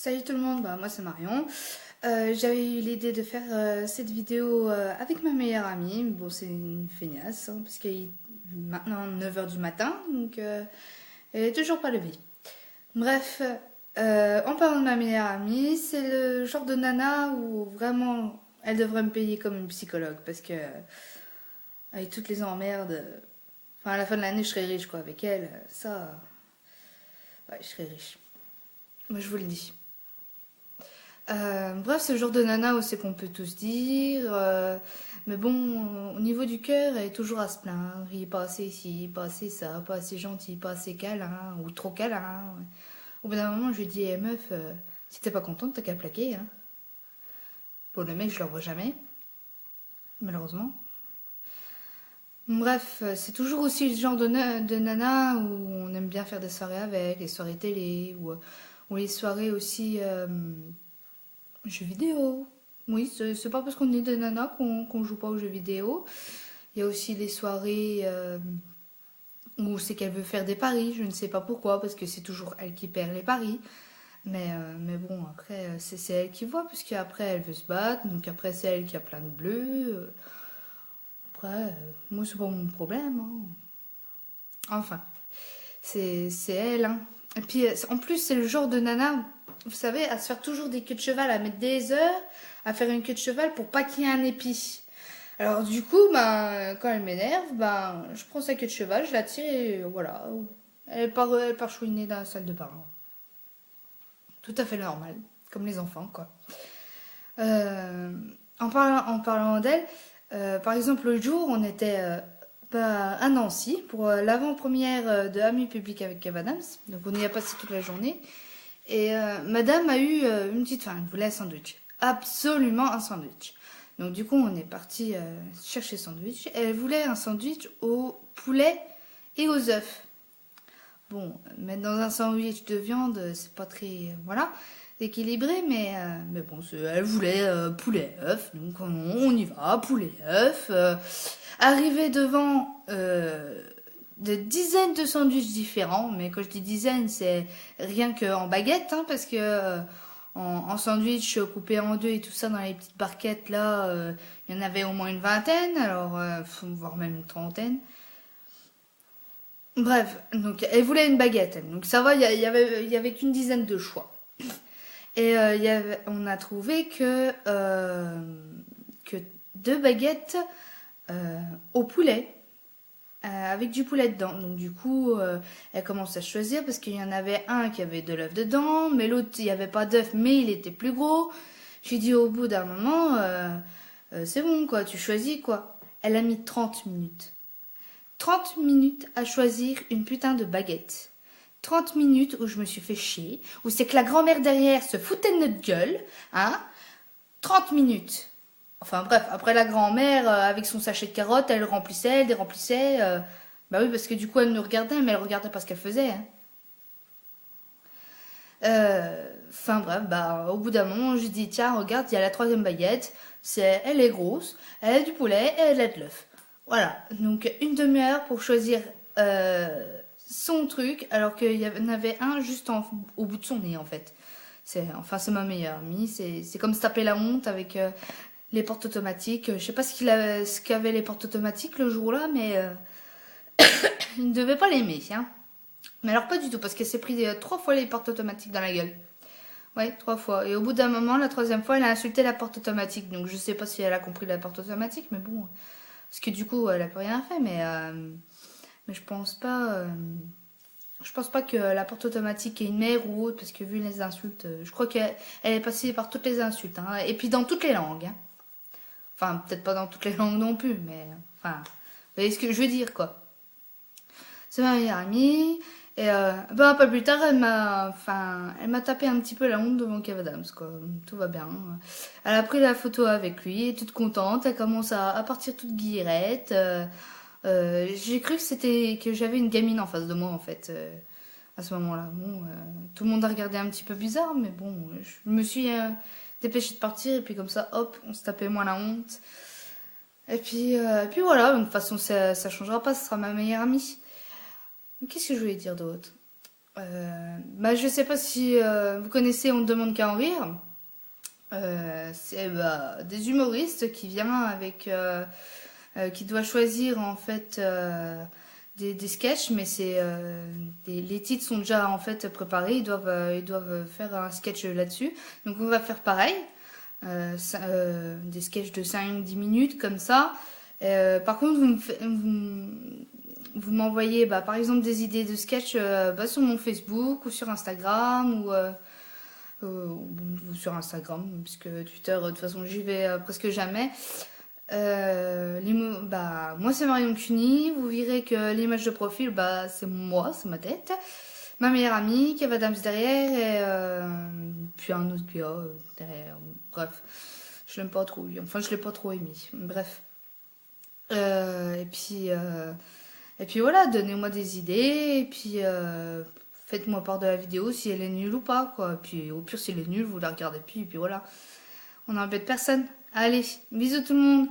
Salut tout le monde, bah, moi c'est Marion. J'avais eu l'idée de faire cette vidéo avec ma meilleure amie. Bon, c'est une feignasse, hein, parce qu'il est maintenant 9 heures du matin, donc elle est toujours pas levée. Bref, en parlant de ma meilleure amie, c'est le genre de nana où vraiment elle devrait me payer comme une psychologue, parce que avec toutes les emmerdes, enfin à la fin de l'année je serai riche quoi avec elle, ça, ouais, je serai riche. Moi je vous le dis. Bref, c'est le genre de nana où c'est qu'on peut tous dire. Mais bon, au niveau du cœur, elle est toujours à se plaindre. Il est pas assez ici, pas assez ça, pas assez gentil, pas assez câlin, ou trop câlin. Au bout d'un moment, je lui dis, eh meuf, si t'es pas contente, t'as qu'à plaquer. Hein. Pour le mec, je le revois jamais, malheureusement. Bref, c'est toujours aussi le genre de nana où on aime bien faire des soirées avec, les soirées télé, ou les soirées aussi jeux vidéo. Oui, c'est pas parce qu'on est des nanas qu'on joue pas aux jeux vidéo. Il y a aussi les soirées où c'est qu'elle veut faire des paris. Je ne sais pas pourquoi, parce que c'est toujours elle qui perd les paris. Mais bon, après, c'est elle qui voit, puisque après elle veut se battre. Donc après, c'est elle qui a plein de bleus. Après, moi, c'est pas mon problème. Hein. Enfin, c'est elle. Hein. Et puis, en plus, c'est le genre de nana, vous savez, à se faire toujours des queues de cheval, à mettre des heures à faire une queue de cheval pour pas qu'il y ait un épi. Alors du coup, ben, quand elle m'énerve, ben, je prends sa queue de cheval, je la tire et voilà. Elle part chouiner dans la salle de bain. Tout à fait normal, comme les enfants, quoi. Euh, en parlant d'elle, par exemple, l'autre jour, on était ben, à Nancy pour l'avant-première de Amis Public avec Kev Adams. Donc on y a passé toute la journée. Et madame a eu une petite faim, elle voulait un sandwich. Absolument un sandwich. Donc du coup, on est parti chercher sandwich. Elle voulait un sandwich au poulet et aux œufs. Bon, mettre dans un sandwich de viande, c'est pas très, voilà, équilibré, mais bon, elle voulait poulet, œuf, donc on y va, poulet, œuf. Arrivé devant de dizaines de sandwichs différents, mais quand je dis dizaines, c'est rien qu'en baguette, hein, parce que en sandwich coupé en deux et tout ça dans les petites barquettes là, il y en avait au moins une vingtaine, alors voire même une trentaine. Bref, donc elle voulait une baguette, elle. Donc ça va, il y avait qu'une dizaine de choix. Et on a trouvé que deux baguettes au poulet avec du poulet dedans. Donc du coup, elle commence à choisir parce qu'il y en avait un qui avait de l'œuf dedans, mais l'autre il n'y avait pas d'œuf, mais il était plus gros. J'ai dit au bout d'un moment, c'est bon quoi, tu choisis quoi. Elle a mis 30 minutes. 30 minutes à choisir une putain de baguette. 30 minutes où je me suis fait chier, où c'est que la grand-mère derrière se foutait de notre gueule, hein. 30 minutes. Enfin bref, après la grand-mère, avec son sachet de carottes, elle remplissait, elle déremplissait. Bah oui, parce que du coup, elle nous regardait, mais elle regardait pas ce qu'elle faisait. Hein. Enfin bref, bah au bout d'un moment, je dis tiens, regarde, il y a la troisième baguette. Elle est grosse, elle a du poulet et elle a de l'œuf. Voilà, donc une demi-heure pour choisir son truc, alors qu'il y en avait un juste au bout de son nez en fait. C'est ma meilleure amie. C'est comme se taper la honte avec les portes automatiques. Je sais pas ce qu'avaient les portes automatiques le jour-là, mais il ne devait pas l'aimer. Hein. Mais alors pas du tout, parce qu'elle s'est pris 3 fois les portes automatiques dans la gueule. Ouais, 3 fois. Et au bout d'un moment, la troisième fois, elle a insulté la porte automatique. Donc je sais pas si elle a compris la porte automatique, mais bon. Parce que du coup, elle a plus rien fait, mais je pense pas que la porte automatique ait une mère ou autre, parce que vu les insultes, je crois qu'elle est passée par toutes les insultes. Hein, et puis dans toutes les langues. Hein. Enfin, peut-être pas dans toutes les langues non plus, mais enfin, vous voyez ce que je veux dire, quoi. C'est ma meilleure amie. Et ben, pas plus tard, elle m'a tapé un petit peu la honte devant Kev Adams, quoi. Tout va bien. Elle a pris la photo avec lui, toute contente. Elle commence à partir toute guillerette. J'ai cru que j'avais une gamine en face de moi, en fait, à ce moment-là. Bon, tout le monde a regardé un petit peu bizarre, mais bon, je me suis dépêchée de partir, et puis comme ça, hop, on se tapait moins la honte. Et puis voilà, de toute façon, ça changera pas, ce sera ma meilleure amie. Qu'est-ce que je voulais dire d'autre? Bah, je sais pas si vous connaissez On ne demande qu'à en rire. C'est bah, des humoristes qui viennent avec qui doit choisir en fait des sketchs, mais les titres sont déjà en fait préparés. Ils doivent faire un sketch là-dessus. Donc on va faire pareil, des sketchs de 5-10 minutes comme ça. Par contre, vous m'envoyez bah, par exemple des idées de sketch bah, sur mon Facebook ou sur Instagram ou sur Instagram, puisque Twitter, de toute façon, j'y vais presque jamais. Bah, moi, c'est Marion Cuny. Vous verrez que l'image de profil, bah, c'est moi, c'est ma tête. Ma meilleure amie, Kev Adams derrière, et puis un autre gars derrière. Bref, je l'aime pas trop, lui. Enfin, je l'ai pas trop aimé. Bref. Euh, et puis, euh, et puis voilà, donnez-moi des idées, et puis faites-moi part de la vidéo si elle est nulle ou pas, quoi. Et puis au pire, si elle est nulle, vous la regardez plus, et puis voilà. On n'embête personne. Allez, bisous tout le monde.